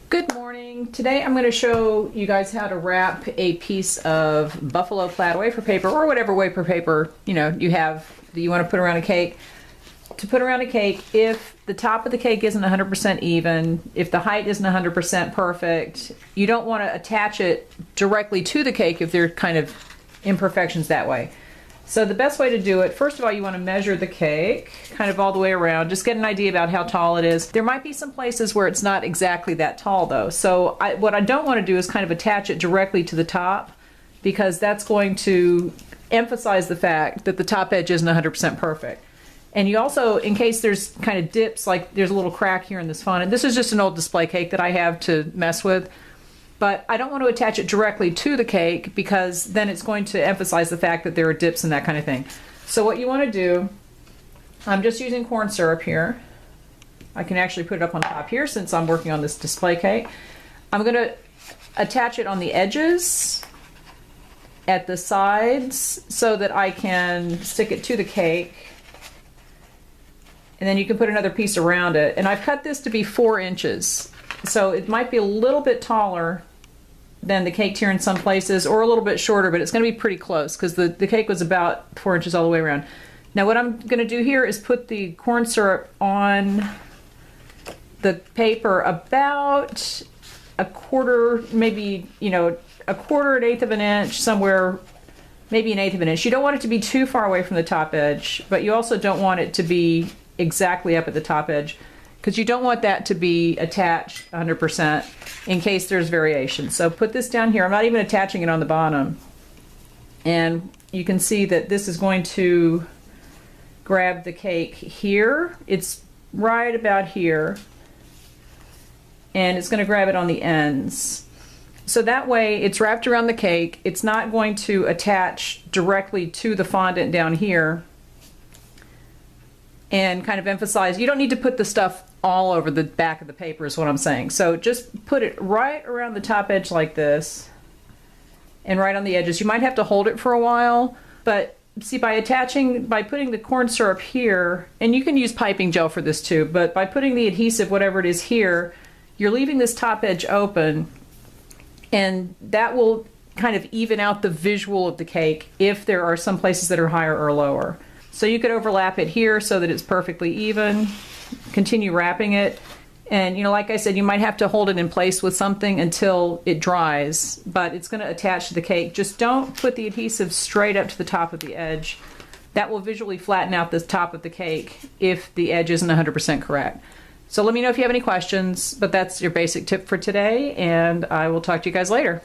Good morning. Today I'm going to show you guys how to wrap a piece of buffalo plaid wafer paper or whatever wafer paper you have that you want to put around a cake. To put around a cake, if the top of the cake isn't 100% even, if the height isn't 100% perfect, you don't want to attach it directly to the cake if there are kind of imperfections that way. So the best way to do it, first of all, you want to measure the cake kind of all the way around. Just get an idea about how tall it is. There might be some places where it's not exactly that tall though. So what I don't want to do is kind of attach it directly to the top, because that's going to emphasize the fact that the top edge isn't 100% perfect. And you also, in case there's kind of dips, like there's a little crack here in this fondant. This is just an old display cake that I have to mess with. But I don't want to attach it directly to the cake, because then it's going to emphasize the fact that there are dips and that kind of thing. So what you want to do, I'm just using corn syrup here. I can actually put it up on top here since I'm working on this display cake. I'm going to attach it on the edges, at the sides, so that I can stick it to the cake. And then you can put another piece around it. And I've cut this to be 4 inches. So it might be a little bit taller than the cake tier in some places, or a little bit shorter, but it's going to be pretty close because the cake was about 4 inches all the way around. Now what I'm going to do here is put the corn syrup on the paper about a quarter, maybe, a quarter, 1/8 of an inch, somewhere, maybe 1/8 of an inch. You don't want it to be too far away from the top edge, but you also don't want it to be exactly up at the top edge, because you don't want that to be attached 100% in case there's variation. So put this down here. I'm not even attaching it on the bottom. And you can see that this is going to grab the cake here. It's right about here. And it's going to grab it on the ends. So that way it's wrapped around the cake. It's not going to attach directly to the fondant down here and kind of emphasize. You don't need to put the stuff all over the back of the paper is what I'm saying. So just put it right around the top edge like this, and right on the edges. You might have to hold it for a while, but see, by putting the corn syrup here, and you can use piping gel for this too, but by putting the adhesive, whatever it is here, you're leaving this top edge open, and that will kind of even out the visual of the cake if there are some places that are higher or lower. So you could overlap it here so that it's perfectly even. Continue wrapping it, and like I said, you might have to hold it in place with something until it dries, but it's going to attach to the cake. Just don't put the adhesive straight up to the top of the edge. That will visually flatten out the top of the cake if the edge isn't 100% correct. So let me know if you have any questions, but that's your basic tip for today, and I will talk to you guys later.